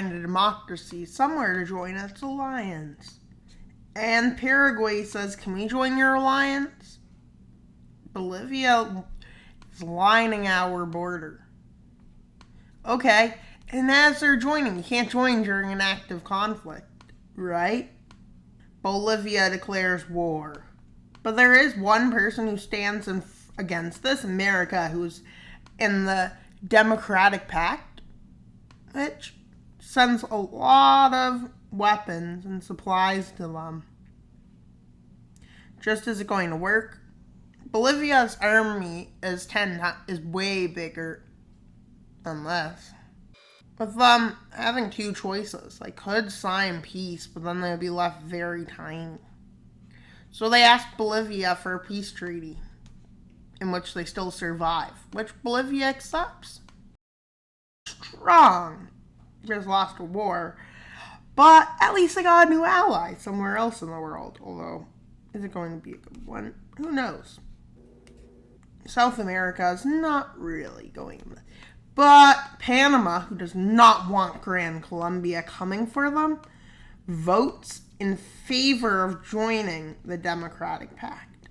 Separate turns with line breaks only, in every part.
find a democracy somewhere to join its alliance. And Paraguay says, can we join your alliance? Bolivia is lining our border. Okay, and as they're joining, you can't join during an active conflict, right? Bolivia declares war. But there is one person who stands against this, America, who's in the Democratic Pact, which sends a lot of weapons and supplies to them. Just is it going to work? Bolivia's army is way bigger than this. With them having two choices, they could sign peace, but then they would be left very tiny. So they asked Bolivia for a peace treaty, in which they still survive, which Bolivia accepts. Strong. Just lost a war, but at least they got a new ally somewhere else in the world. Although, is it going to be a good one? Who knows? South America is not really going. But Panama, who does not want Gran Colombia coming for them, votes in favor of joining the Democratic Pact.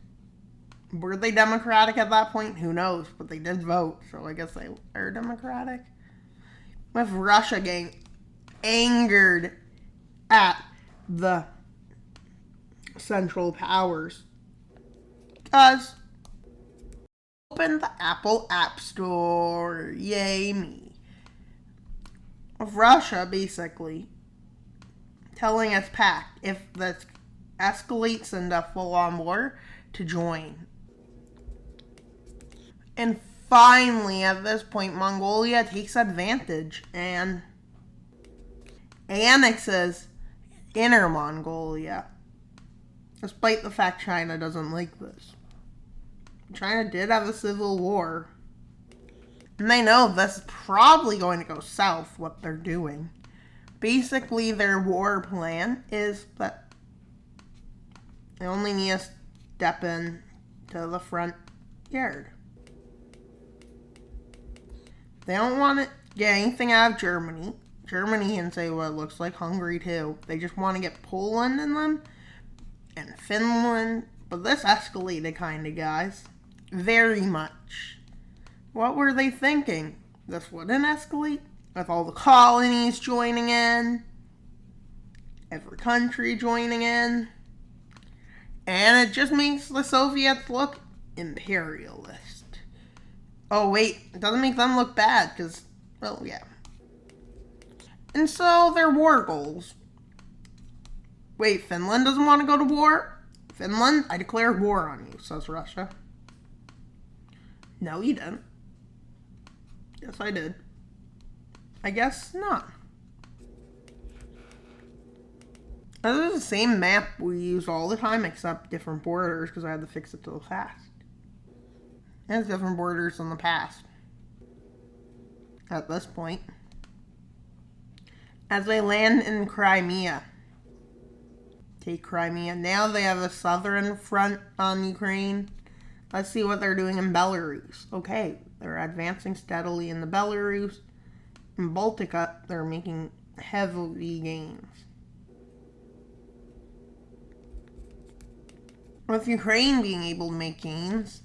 Were they Democratic at that point? Who knows? But they did vote, so I guess they are Democratic. With Russia getting angered at the Central Powers. Because open the Apple App Store. Yay me. With Russia basically telling its pact, if this escalates into full-on war, to join. And finally, at this point, Mongolia takes advantage and annexes Inner Mongolia, despite the fact China doesn't like this. China did have a civil war, and they know this is probably going to go south, what they're doing. Basically, their war plan is that they only need to step in to the front yard. They don't want to get anything out of Germany. Germany can say what it looks like. Hungary too. They just want to get Poland in them and Finland. But this escalated kind of, guys. Very much. What were they thinking? This wouldn't escalate? With all the colonies joining in. Every country joining in. And it just makes the Soviets look imperialist. Oh, wait. It doesn't make them look bad, because, well, yeah. And so, their war goals. Wait, Finland doesn't want to go to war? Finland, I declare war on you, says Russia. No, you didn't. Yes, I did. I guess not. This is the same map we use all the time, except different borders, because I had to fix it to the past. It has different borders in the past. At this point. As they land in Crimea. Take Crimea. Now they have a southern front on Ukraine. Let's see what they're doing in Belarus. Okay, they're advancing steadily in the Belarus. In Baltica, they're making heavy gains. With Ukraine being able to make gains,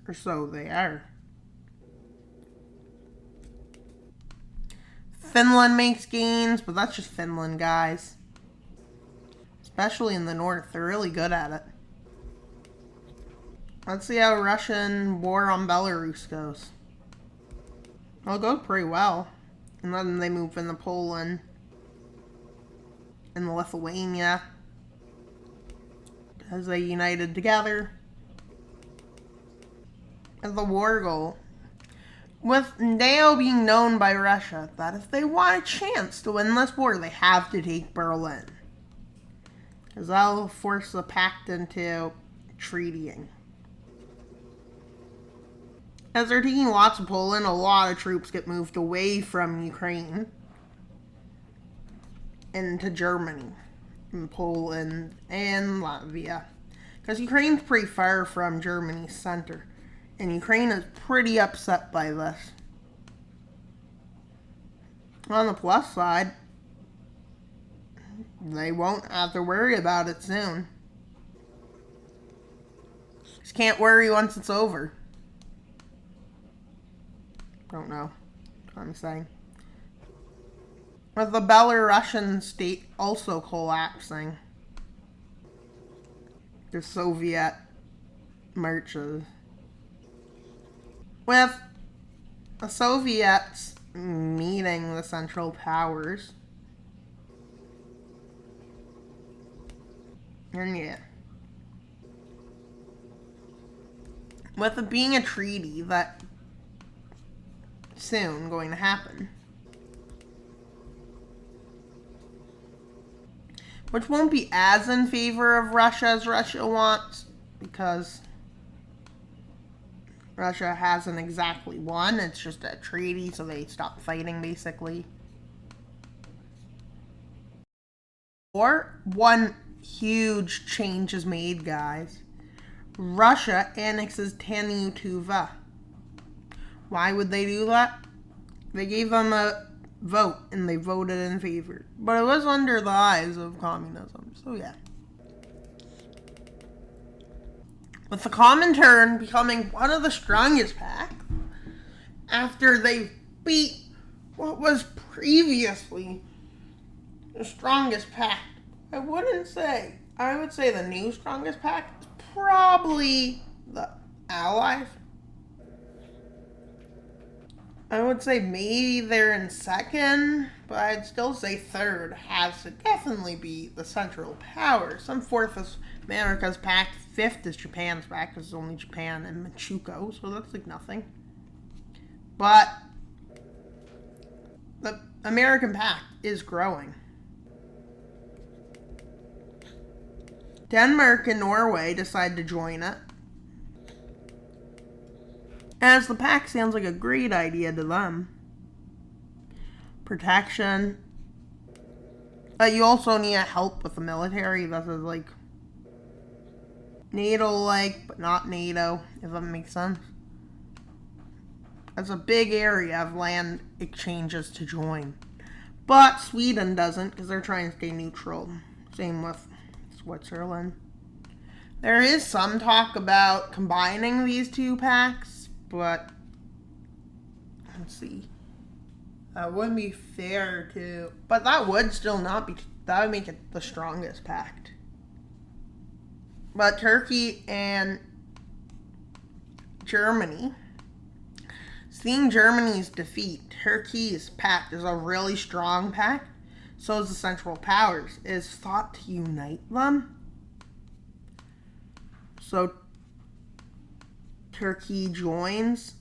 or so they are. Finland makes gains, but that's just Finland, guys. Especially in the north, they're really good at it. Let's see how Russian war on Belarus goes. It'll go pretty well. And then they move into Poland and Lithuania as they united together. And the war goal, with now being known by Russia that if they want a chance to win this war, they have to take Berlin. Because that'll force the pact into treatying. As they're taking lots of Poland, a lot of troops get moved away from Ukraine into Germany, and Poland, and Latvia. Because Ukraine's pretty far from Germany's center. And Ukraine is pretty upset by this. On the plus side, they won't have to worry about it soon. Just can't worry once it's over. Don't know what I'm saying. With the Belarusian state also collapsing, the Soviet marches. With the Soviets meeting the Central Powers. And yeah. With it being a treaty that soon going to happen. Which won't be as in favor of Russia as Russia wants, because Russia hasn't exactly won. It's just a treaty, so they stop fighting, basically. Or one huge change is made, guys. Russia annexes Tanyutuva. Why would they do that? They gave them a vote, and they voted in favor. But it was under the eyes of communism, so yeah. With the Comintern becoming one of the strongest packs, after they beat what was previously the strongest pack. I would say the new strongest pack is probably the Allies. I would say maybe they're in second, but I'd still say third has to definitely be the Central Powers. Some fourth is America's pact, fifth is Japan's pact, because it's only Japan and Manchukuo, so that's like nothing. But the American pact is growing. Denmark and Norway decide to join it, as the pact sounds like a great idea to them. Protection. You also need help with the military. This is like NATO-like, but not NATO, if that makes sense. That's a big area of land exchanges to join. But Sweden doesn't, because they're trying to stay neutral. Same with Switzerland. There is some talk about combining these two pacts, but let's see. That wouldn't be fair to, but that would still not be, that would make it the strongest pact. But Turkey and Germany, seeing Germany's defeat, Turkey's pact is a really strong pact. So is the Central Powers. It is thought to unite them. So Turkey joins.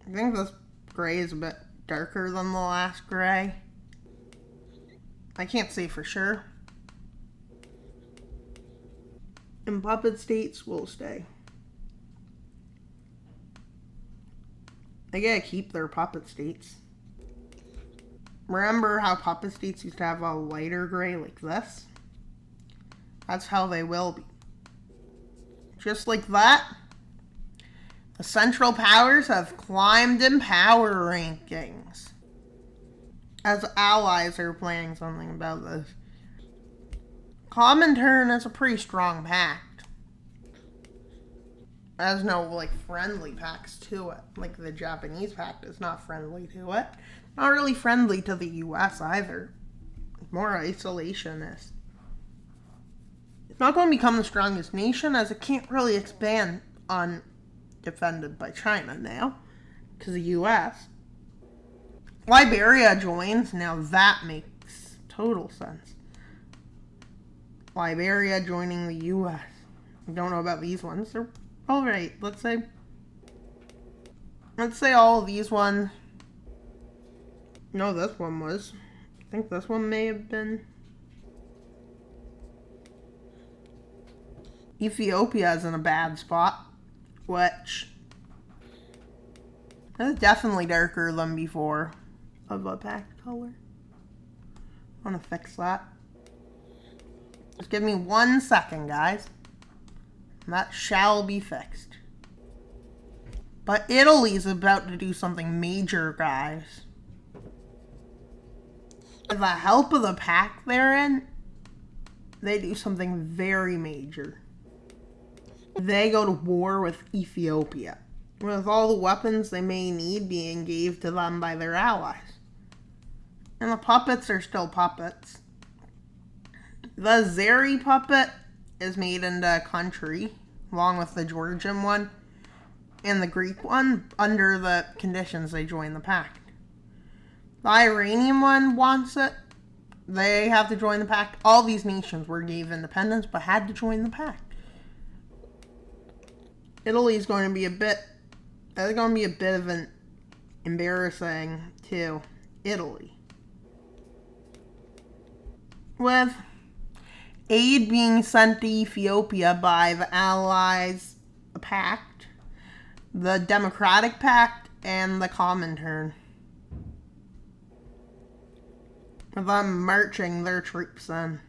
I think this gray is a bit darker than the last gray. I can't say for sure. And puppet states will stay. They gotta keep their puppet states. Remember how puppet states used to have a lighter gray like this? That's how they will be. Just like that, the Central Powers have climbed in power rankings. As allies are planning something about this. Comintern is a pretty strong pact. There's no, like, friendly pacts to it. Like, the Japanese pact is not friendly to it. Not really friendly to the US either. More isolationist. It's not going to become the strongest nation, as it can't really expand undefended by China now, because the US. Liberia joins. Now that makes total sense. Liberia joining the US. I don't know about these ones. They're alright. Let's say all of these ones. No, this one was. I think this one may have been. Ethiopia is in a bad spot, which is definitely darker than before of a pack color. I want to fix that. Just give me 1 second, guys. And that shall be fixed. But Italy's about to do something major, guys. With the help of the pact they're in, they do something very major. They go to war with Ethiopia, with all the weapons they may need being gave to them by their allies. And the puppets are still puppets. The Zeri puppet is made into a country, along with the Georgian one, and the Greek one, under the conditions they join the pact. The Iranian one wants it. They have to join the pact. All these nations were gave independence, but had to join the pact. Italy is going to be a bit of an embarrassing to Italy. With aid being sent to Ethiopia by the Allies Pact, the Democratic Pact, and the Comintern. With them marching their troops in.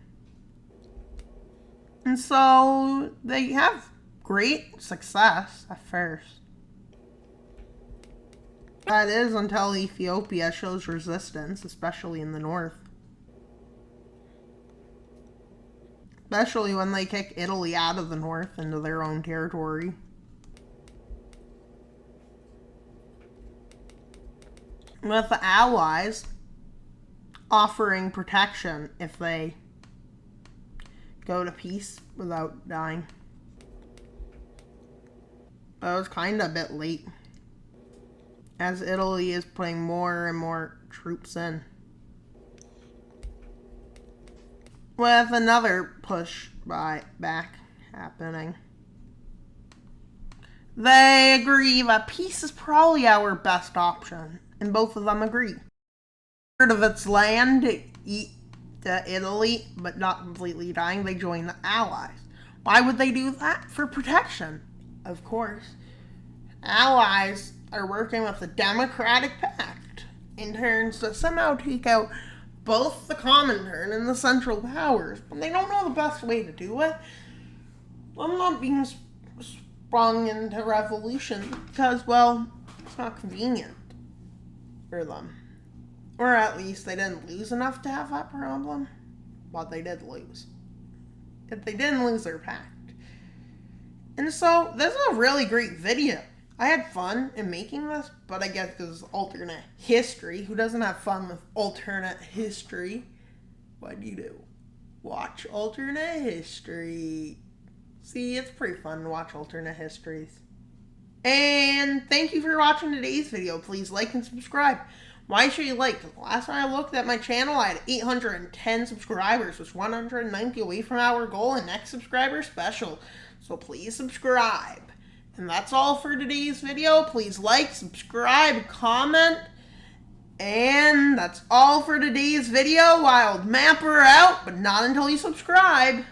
And so they have great success at first. That is until Ethiopia shows resistance, especially in the north. Especially when they kick Italy out of the north into their own territory. With the Allies offering protection if they go to peace without dying. But it was kind of a bit late, as Italy is putting more and more troops in. With another push back happening. They agree that peace is probably our best option, and both of them agree. Part of its land to Italy, but not completely dying, they join the Allies. Why would they do that? For protection, of course. Allies are working with the Democratic Pact in turns to somehow take out both the Comintern and the Central Powers, but they don't know the best way to do it. I'm not being sprung into revolution because, well, it's not convenient for them. Or at least they didn't lose enough to have that problem. But they did lose. But they didn't lose their pact. And so, this is a really great video. I had fun in making this, but I guess because alternate history. Who doesn't have fun with alternate history? What do? Watch alternate history. See, it's pretty fun to watch alternate histories. And thank you for watching today's video. Please like and subscribe. Why should you like? Because last time I looked at my channel, I had 810 subscribers, which was 190 away from our goal and next subscriber special. So please subscribe. And that's all for today's video. Please like, subscribe, comment. And that's all for today's video. Wild Mapper out, but not until you subscribe.